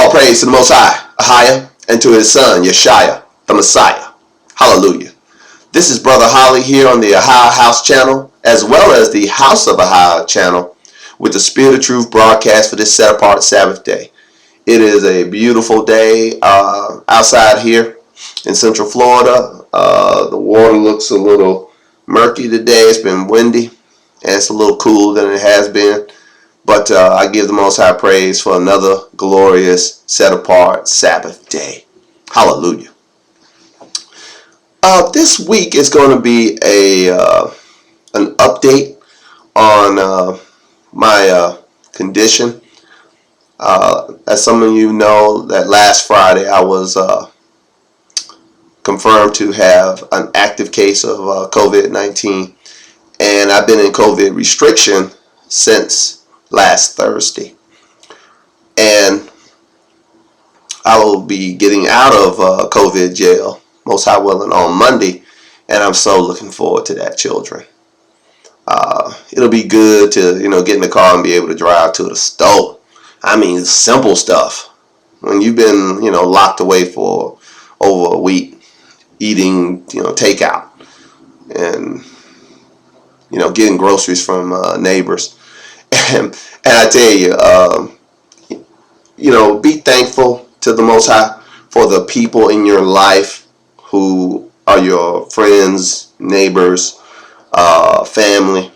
All praise to the Most High, AHAYAH, and to his son, Yeshua, the Messiah. Hallelujah. This is Brother Holly here on the AHAYAH'S channel, as well as the House of AHAYAH channel, with the Spirit of Truth broadcast for this set-apart Sabbath day. It is a beautiful day outside here in Central Florida. The water looks a little murky today. It's been windy, and it's a little cooler than it has been. But I give the Most High praise for another glorious, set-apart Sabbath day. Hallelujah. This week is going to be an update on my condition. As some of you know, that last Friday I was confirmed to have an active case of COVID-19, and I've been in COVID restriction since last Thursday, and I will be getting out of COVID jail, most high willing, on Monday, and I'm so looking forward to that, children. It'll be good to get in the car and be able to drive to the store. I mean, simple stuff. When you've been locked away for over a week, eating takeout, and getting groceries from neighbors. And I tell you, be thankful to the Most High for the people in your life who are your friends, neighbors, family.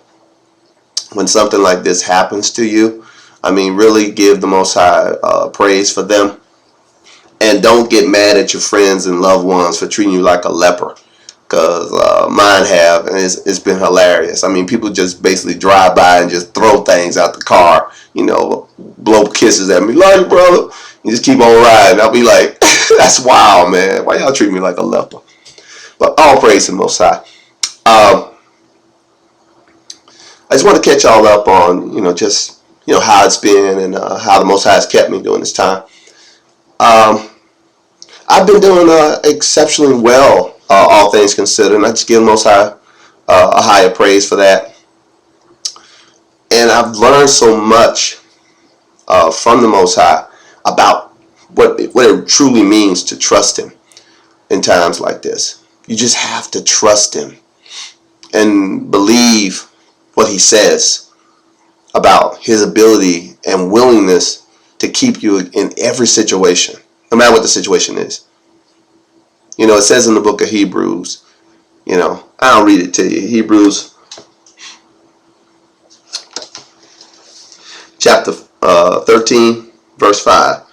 When something like this happens to you, I mean, really give the Most High praise for them. And don't get mad at your friends and loved ones for treating you like a leper. Because mine have, and it's been hilarious. I mean, people just basically drive by and just throw things out the car, blow kisses at me. Love you, brother. You just keep on riding. I'll be like, that's wild, man. Why y'all treat me like a leper? But all praise to the Most High. I just want to catch y'all up on, just, how it's been and how the Most High has kept me during this time. I've been doing exceptionally well. All things considered, and I just give the Most High a higher praise for that. And I've learned so much from the Most High about what it truly means to trust Him in times like this. You just have to trust Him and believe what He says about His ability and willingness to keep you in every situation, no matter what the situation is. It says in the book of Hebrews, I'll read it to you. Hebrews chapter 13, verse 5.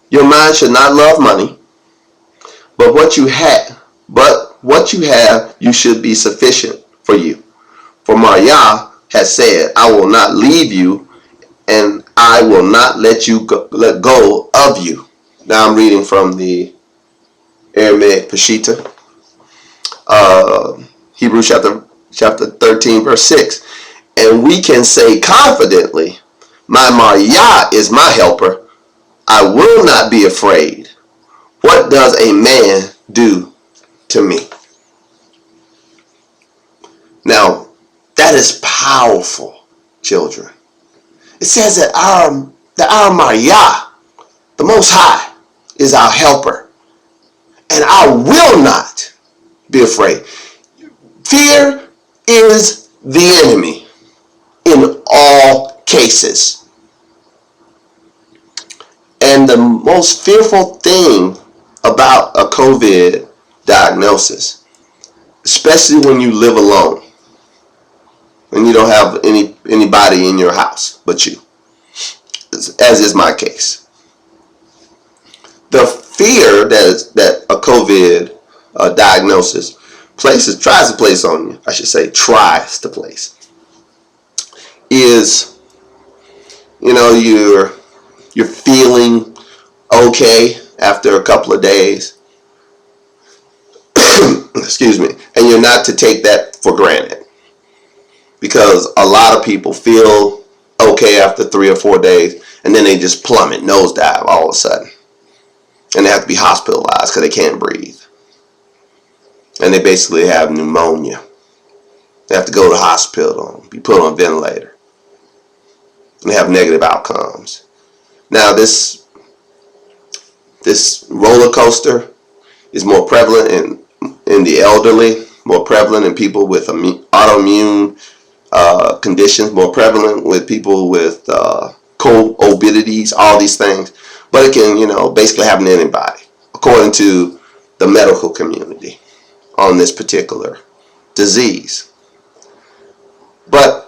Your mind should not love money, but what you have, you should be sufficient for you. For Yah has said, I will not leave you, and I will not let go of you. Now I'm reading from the Aramaic Peshitta, Hebrews chapter 13, verse 6. And we can say confidently, my Yah is my helper. I will not be afraid. What does a man do to me? Now, that is powerful, children. It says that our Yah, the Most High, is our helper. And I will not be afraid. Fear is the enemy in all cases. And the most fearful thing about a COVID diagnosis, especially when you live alone, and you don't have anybody in your house but you, as is my case. The fear that a COVID diagnosis tries to place on you, I should say tries to place, is, you're feeling okay after a couple of days, excuse me, and you're not to take that for granted, because a lot of people feel okay after 3 or 4 days, and then they just plummet, nosedive all of a sudden. And they have to be hospitalized because they can't breathe. And they basically have pneumonia. They have to go to the hospital, be put on a ventilator. And they have negative outcomes. Now, this This roller coaster is more prevalent in the elderly, more prevalent in people with autoimmune conditions, more prevalent with people with comorbidities, all these things. But it can, basically happen to anybody, according to the medical community on this particular disease. But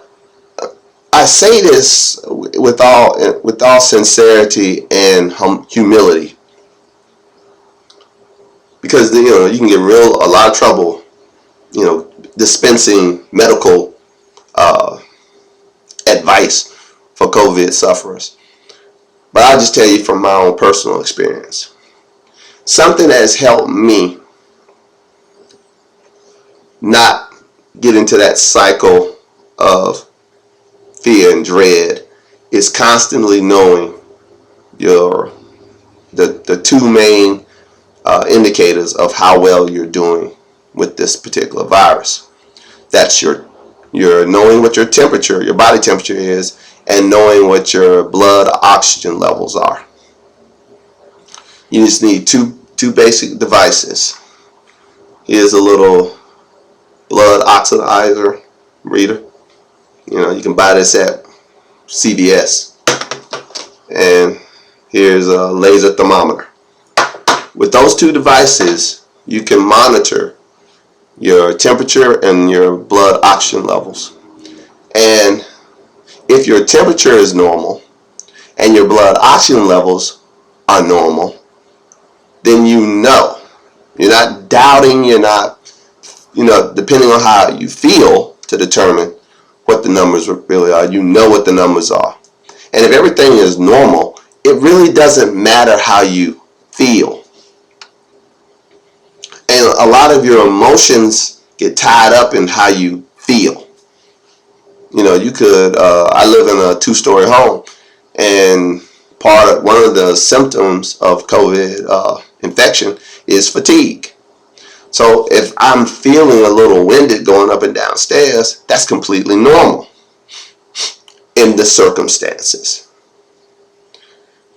I say this with all sincerity and humility, because you can get a lot of trouble, dispensing medical advice for COVID sufferers. But I'll just tell you from my own personal experience, something that has helped me not get into that cycle of fear and dread is constantly knowing the two main indicators of how well you're doing with this particular virus. That's your knowing what your temperature, your body temperature is, and knowing what your blood oxygen levels are. You just need two basic devices. Here's a little blood oxidizer reader. You can buy this at CVS. And here's a laser thermometer. With those two devices, you can monitor your temperature and your blood oxygen levels. And if your temperature is normal and your blood oxygen levels are normal, then you're not doubting, you're not, depending on how you feel to determine what the numbers really are, you know what the numbers are. And if everything is normal, it really doesn't matter how you feel. And a lot of your emotions get tied up in how you feel. I live in a 2-story home, and one of the symptoms of COVID infection is fatigue. So if I'm feeling a little winded going up and down stairs, that's completely normal in the circumstances.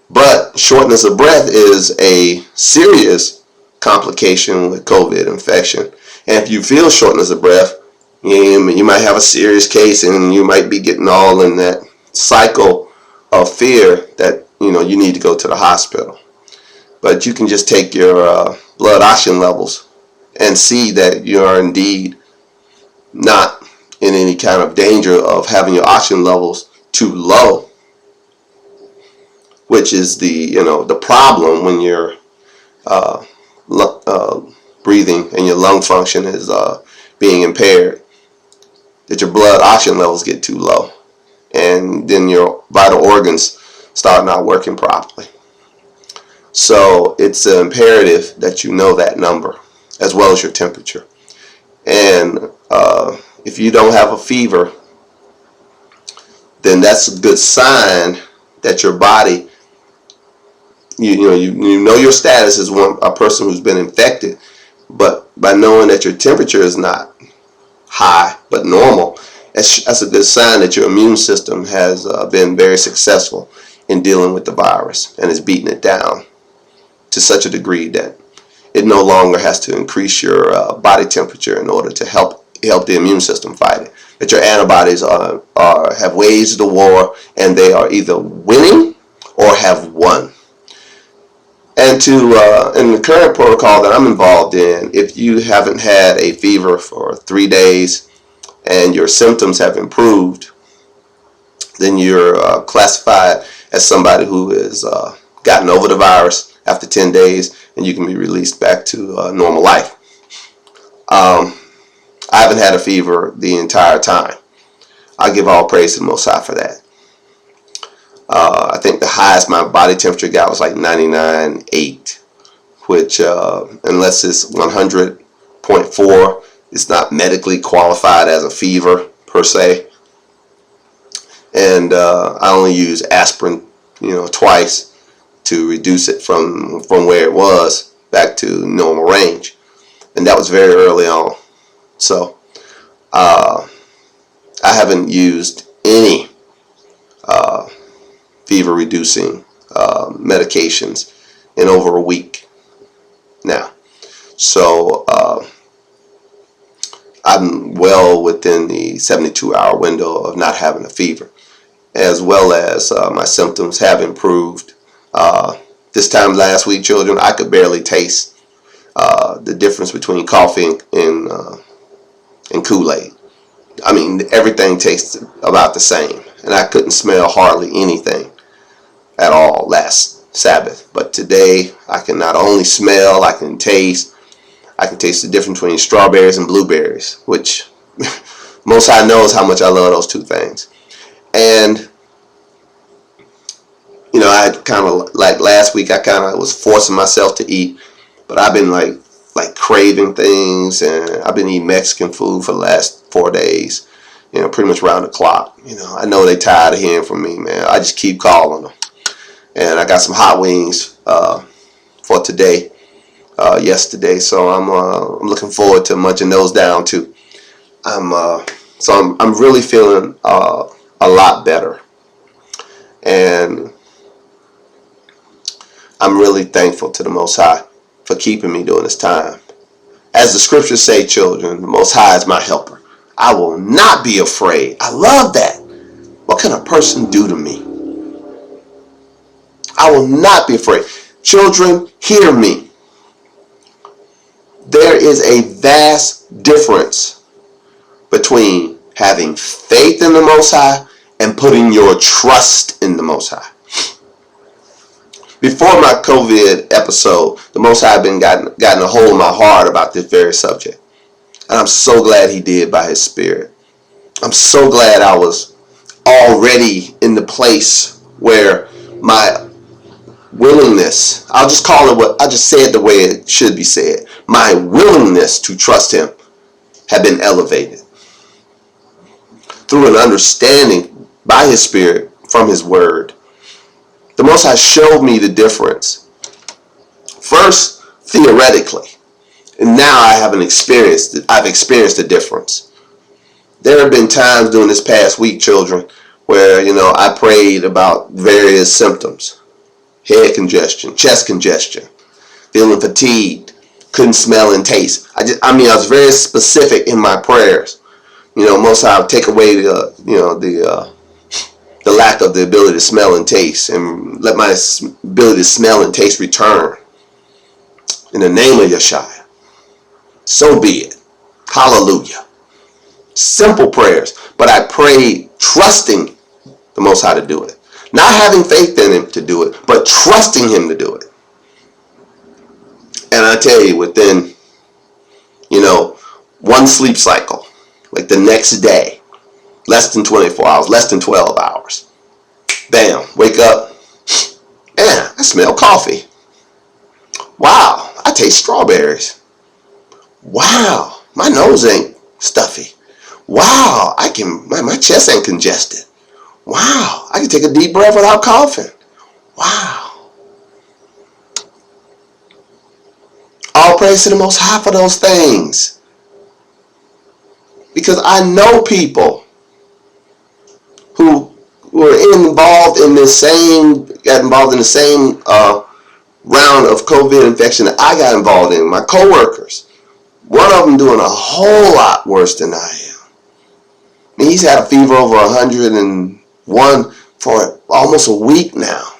But shortness of breath is a serious complication with COVID infection. And if you feel shortness of breath, you might have a serious case, and you might be getting all in that cycle of fear that you need to go to the hospital. But you can just take your blood oxygen levels and see that you are indeed not in any kind of danger of having your oxygen levels too low, which is the problem when your breathing and your lung function is being impaired, that your blood oxygen levels get too low, and then your vital organs start not working properly. So it's imperative that you know that number as well as your temperature. And if you don't have a fever, then that's a good sign that your body, you know your status as a person who's been infected. But by knowing that your temperature is not high but normal, that's a good sign that your immune system has been very successful in dealing with the virus and is beating it down to such a degree that it no longer has to increase your body temperature in order to help the immune system fight it. That your antibodies have waged the war, and they are either winning or have won. And in the current protocol that I'm involved in, if you haven't had a fever for 3 days and your symptoms have improved, then you're classified as somebody who has gotten over the virus after 10 days, and you can be released back to normal life. I haven't had a fever the entire time. I give all praise to the Most High for that. I think the highest my body temperature got was like 99.8, which unless it's 100.4, it's not medically qualified as a fever per se. And I only use aspirin, twice to reduce it from where it was back to normal range, and that was very early on. So I haven't used any fever reducing medications in over a week now. So I'm well within the 72-hour window of not having a fever, as well as my symptoms have improved. This time last week, children, I could barely taste the difference between coffee and Kool-Aid. I mean, everything tasted about the same, and I couldn't smell hardly anything at all last Sabbath. But today, I can not only smell, I can taste the difference between strawberries and blueberries, which Most High knows how much I love those two things. And I kind of, like last week, I kind of was forcing myself to eat, but I've been like craving things, and I've been eating Mexican food for the last 4 days, pretty much round the clock. I know they tired of hearing from me, man. I just keep calling them. And I got some hot wings for today, yesterday, so I'm looking forward to munching those down too. I'm really feeling a lot better, and I'm really thankful to the Most High for keeping me during this time. As the scriptures say, children, the Most High is my helper. I will not be afraid. I love that. What can a person do to me? I will not be afraid. Children, hear me. There is a vast difference between having faith in the Most High and putting your trust in the Most High. Before my COVID episode, the Most High had been gotten a hold of my heart about this very subject. And I'm so glad he did by his Spirit. I'm so glad I was already in the place where my willingness, I'll just call it what I just said the way it should be said. My willingness to trust him had been elevated through an understanding by his Spirit from his word. The Most High showed me the difference. First, theoretically, and now I've experienced the difference. There have been times during this past week, children, where I prayed about various symptoms: head congestion, chest congestion, feeling fatigued, couldn't smell and taste. I was very specific in my prayers. Most High would take away the lack of the ability to smell and taste, and let my ability to smell and taste return. In the name of Yeshua. So be it. Hallelujah. Simple prayers, but I prayed trusting the Most High to do it. Not having faith in him to do it, but trusting him to do it. And I tell you, within, one sleep cycle, like the next day, less than 24 hours, less than 12 hours, bam, wake up, man, I smell coffee. Wow, I taste strawberries. Wow, my nose ain't stuffy. Wow, my chest ain't congested. Wow, I can take a deep breath without coughing. Wow. All praise to the Most High for those things. Because I know people who were involved in the same round of COVID infection that I got involved in. My coworkers, one of them doing a whole lot worse than I am. He's had a fever over 101 for almost a week now.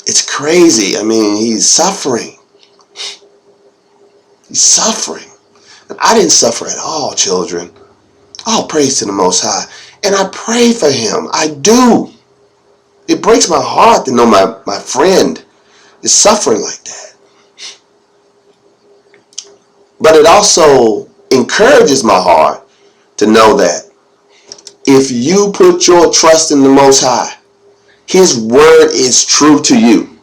It's crazy. He's suffering. He's suffering. And I didn't suffer at all, children. All praise to the Most High. And I pray for him. I do. It breaks my heart to know my friend is suffering like that. But it also encourages my heart to know that if you put your trust in the Most High, his word is true to you.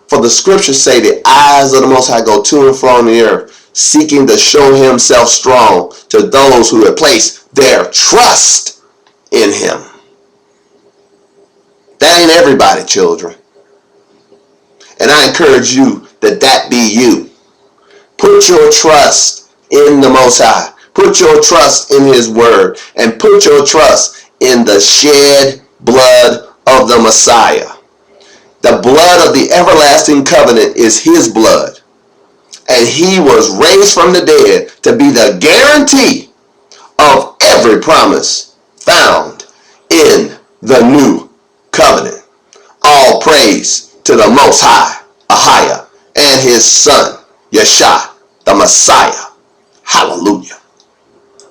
For the scriptures say the eyes of the Most High go to and fro on the earth, seeking to show himself strong to those who have placed their trust in him. That ain't everybody, children. And I encourage you that be you. Put your trust in the Most High. Put your trust in his word. And put your trust in the shed blood of the Messiah. The blood of the everlasting covenant is his blood. And he was raised from the dead to be the guarantee of every promise found in the new covenant. All praise to the Most High, Ahaya, and his son, Yeshua, the Messiah. Hallelujah.